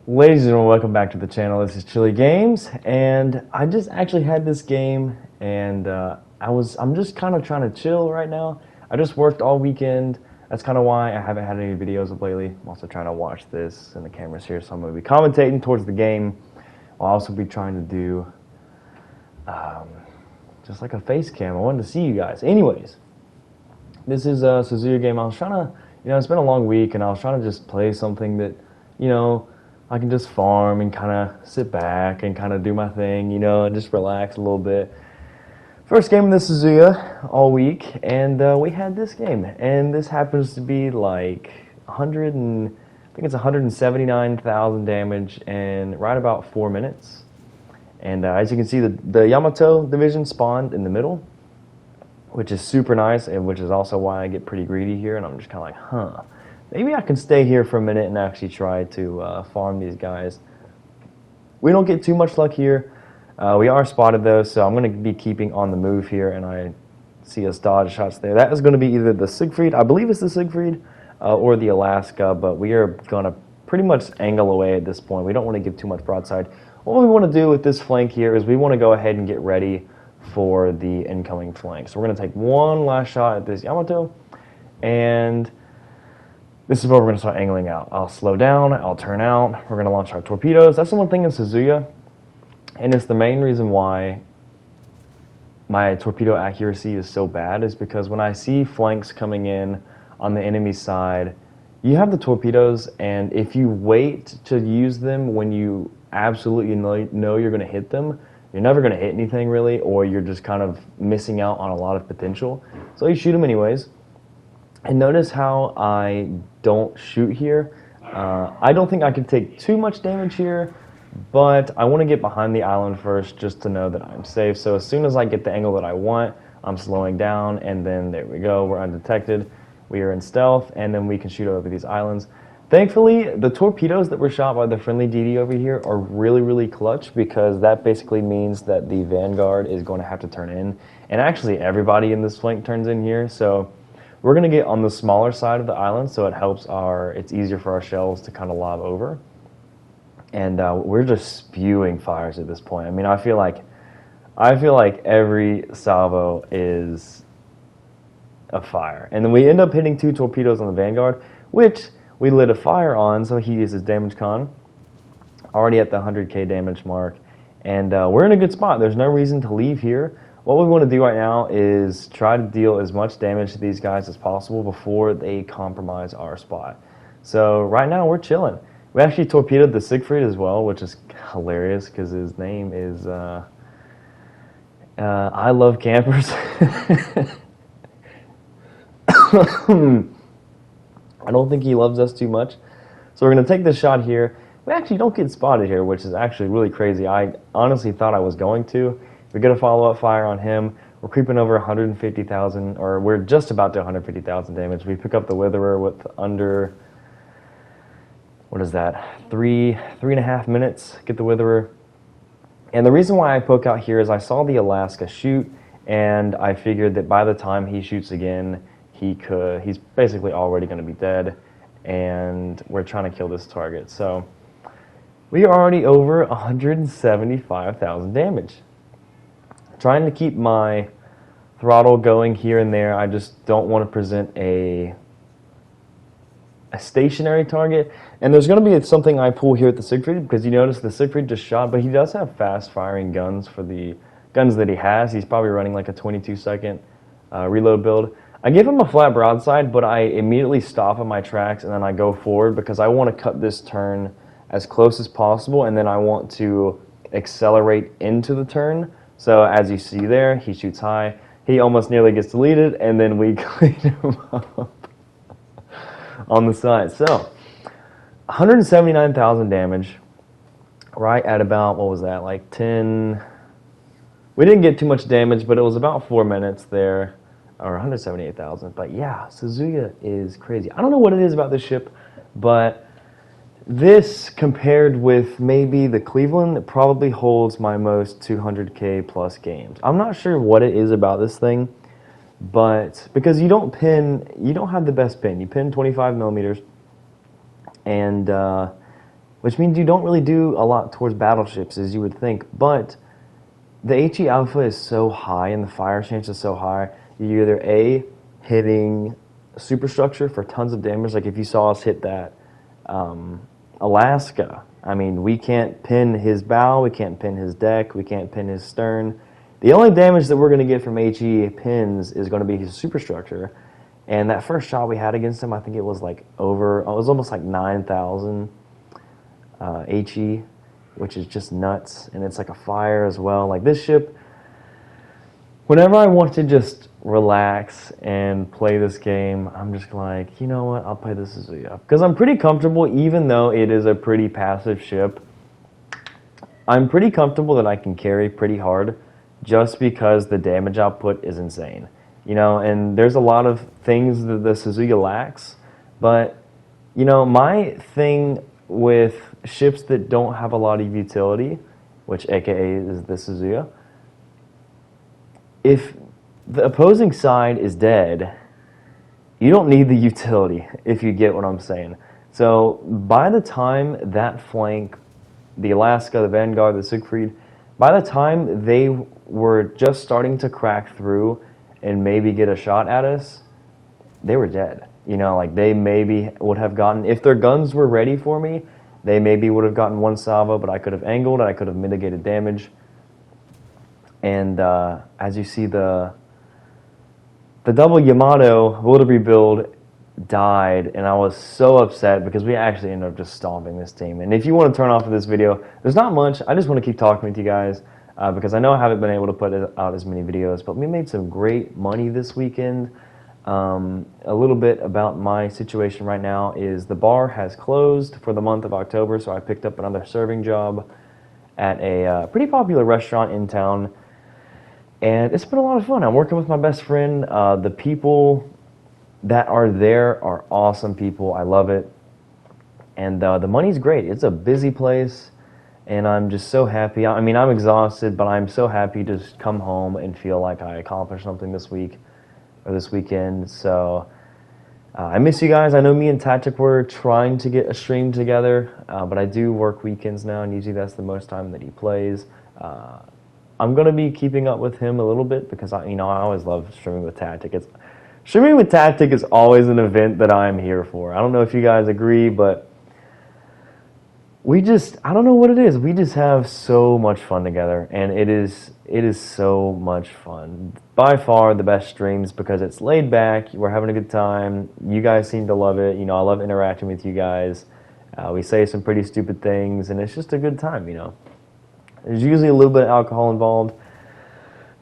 Ladies and gentlemen, welcome back to the channel. This is Chili Games, and I just actually had this game, and I'm just kind of trying to chill right now. I just worked all weekend. That's kind of why I haven't had any videos of lately. I'm also trying to watch this, and the camera's here, so I'm going to be commentating towards the game. I'll also be trying to do just like a face cam. I wanted to see you guys. Anyways, this is a Suzuya game. I was trying to, it's been a long week, and I was trying to just play something that, I can just farm and kind of sit back and kind of do my thing, and just relax a little bit. First game of the Suzuya all week, and we had this game, and this happens to be like 179,000 damage in right about 4 minutes. And as you can see, the Yamato division spawned in the middle, which is super nice, and which is also why I get pretty greedy here, and I'm just kind of like, maybe I can stay here for a minute and actually try to farm these guys. We don't get too much luck here. We are spotted though, so I'm going to be keeping on the move here, and I see us dodge shots there. That is going to be either the Siegfried, I believe it's the Siegfried, or the Alaska, but we are going to pretty much angle away at this point. We don't want to give too much broadside. What we want to do with this flank here is we want to go ahead and get ready for the incoming flank. So we're going to take one last shot at this Yamato, and this is where we're going to start angling out. I'll slow down, I'll turn out, we're going to launch our torpedoes. That's the one thing in Suzuya, and it's the main reason why my torpedo accuracy is so bad, is because when I see flanks coming in on the enemy side, you have the torpedoes, and if you wait to use them when you absolutely know you're going to hit them, you're never going to hit anything really, or you're just kind of missing out on a lot of potential. So you shoot them anyways. And notice how I don't shoot here. I don't think I can take too much damage here, but I want to get behind the island first just to know that I'm safe. So as soon as I get the angle that I want, I'm slowing down, and then there we go, we're undetected. We are in stealth, and then we can shoot over these islands. Thankfully, the torpedoes that were shot by the friendly DD over here are really, really clutch, because that basically means that the Vanguard is going to have to turn in. And actually, everybody in this flank turns in here, so we're going to get on the smaller side of the island, so it's easier for our shells to kind of lob over. And we're just spewing fires at this point. I mean, I feel like every salvo is a fire. And then we end up hitting 2 torpedoes on the Vanguard, which we lit a fire on, so he uses damage con. Already at the 100k damage mark. And we're in a good spot. There's no reason to leave here. What we want to do right now is try to deal as much damage to these guys as possible before they compromise our spot. So right now we're chilling. We actually torpedoed the Siegfried as well, which is hilarious because his name is I Love Campers. I don't think he loves us too much. So we're going to take this shot here. We actually don't get spotted here, which is actually really crazy. I honestly thought I was going to. We get a follow-up fire on him. We're creeping over 150,000, or we're just about to 150,000 damage. We pick up the Witherer with under, what is that, 3.5 minutes, get the Witherer. And the reason why I poke out here is I saw the Alaska shoot, and I figured that by the time he shoots again, he's basically already going to be dead, and we're trying to kill this target. So we are already over 175,000 damage. Trying to keep my throttle going here and there. I just don't want to present a stationary target. And there's going to be something I pull here at the Siegfried, because you notice the Siegfried just shot, but he does have fast firing guns for the guns that he has. He's probably running like a 22-second reload build. I give him a flat broadside, but I immediately stop in my tracks and then I go forward because I want to cut this turn as close as possible, and then I want to accelerate into the turn. So as you see there, he shoots high. He almost nearly gets deleted, and then we clean him up on the side. So 179,000 damage, right at about, what was that, like 10... We didn't get too much damage, but it was about 4 minutes there, or 178,000. But yeah, Suzuya is crazy. I don't know what it is about this ship, but this, compared with maybe the Cleveland, it probably holds my most 200k plus games. I'm not sure what it is about this thing, but because you don't have the best pin. You pin 25 millimeters, and which means you don't really do a lot towards battleships as you would think. But the HE alpha is so high and the fire chance is so high. You're either A, hitting superstructure for tons of damage, like if you saw us hit that Alaska. I mean, we can't pin his bow, we can't pin his deck, we can't pin his stern. The only damage that we're going to get from HE pins is going to be his superstructure. And that first shot we had against him, I think it was like it was almost like 9,000 HE, which is just nuts. And it's like a fire as well. Like this ship, whenever I want to just relax and play this game, I'm just like, you know what, I'll play this Suzuya. Because I'm pretty comfortable, even though it is a pretty passive ship. I'm pretty comfortable that I can carry pretty hard just because the damage output is insane. You know, and there's a lot of things that the Suzuya lacks. But, you know, my thing with ships that don't have a lot of utility, which AKA is the Suzuya, if the opposing side is dead, you don't need the utility, if you get what I'm saying. So by the time that flank, the Alaska, the Vanguard, the Siegfried, by the time they were just starting to crack through and maybe get a shot at us, they were dead. You know, like they maybe would have gotten, if their guns were ready for me, they maybe would have gotten one salvo, but I could have angled and I could have mitigated damage. And as you see, the double Yamato Wildery rebuild died, and I was so upset because we actually ended up just stomping this team. And if you want to turn off of this video, there's not much. I just want to keep talking with you guys because I know I haven't been able to put out as many videos, but we made some great money this weekend. A little bit about my situation right now is the bar has closed for the month of October, so I picked up another serving job at a pretty popular restaurant in town. And it's been a lot of fun. I'm working with my best friend. The people that are there are awesome people. I love it. And the money's great. It's a busy place, and I'm just so happy. I mean, I'm exhausted, but I'm so happy to just come home and feel like I accomplished something this week or this weekend. So I miss you guys. I know me and Tactic were trying to get a stream together, but I do work weekends now, and usually that's the most time that he plays. I'm going to be keeping up with him a little bit because I always love streaming with Tactic. Streaming with Tactic is always an event that I'm here for. I don't know if you guys agree, but I don't know what it is. We just have so much fun together, and it is so much fun. By far the best streams because it's laid back. We're having a good time. You guys seem to love it. You know, I love interacting with you guys. We say some pretty stupid things, and it's just a good time, you know. There's usually a little bit of alcohol involved.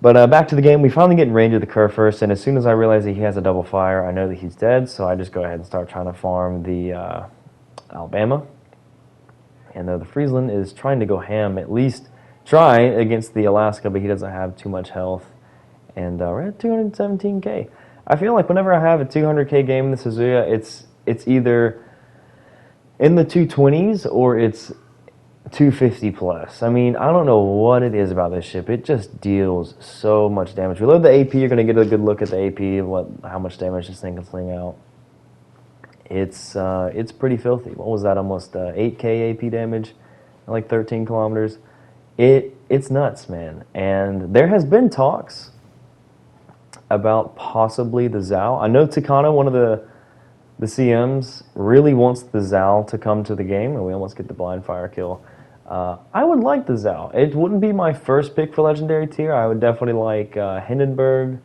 But back to the game, we finally get in range of the curve first, and as soon as I realize that he has a double fire, I know that he's dead, so I just go ahead and start trying to farm the Alabama. And the Friesland is trying to go ham, at least try against the Alaska, but he doesn't have too much health. And we're at 217k. I feel like whenever I have a 200k game in the Suzuya, it's either in the 220s or it's 250 plus. I mean, I don't know what it is about this ship. It just deals so much damage. We load the AP. You're going to get a good look at the AP, how much damage this thing can sling out. It's pretty filthy. What was that? Almost 8k AP damage, like 13 kilometers. It's nuts, man. And there has been talks about possibly the Zao. I know Takano, one of the CMs, really wants the Zao to come to the game, and we almost get the blind fire kill. I would like the Zao. It wouldn't be my first pick for Legendary tier. I would definitely like Hindenburg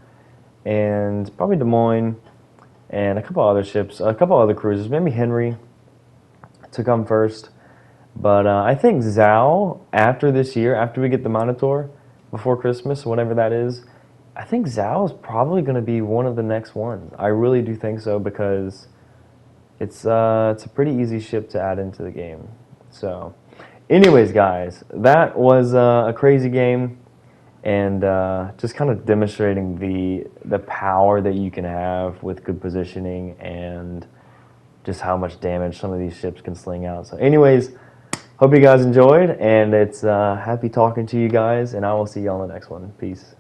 and probably Des Moines and a couple other ships, a couple other cruisers, maybe Henry to come first. But I think Zao, after this year, after we get the Minotaur, before Christmas, whatever that is, I think Zao is probably going to be one of the next ones. I really do think so because it's a pretty easy ship to add into the game. So, anyways, guys, that was a crazy game, and just kind of demonstrating the power that you can have with good positioning and just how much damage some of these ships can sling out. So, anyways, hope you guys enjoyed, and it's happy talking to you guys, and I will see you on the next one. Peace.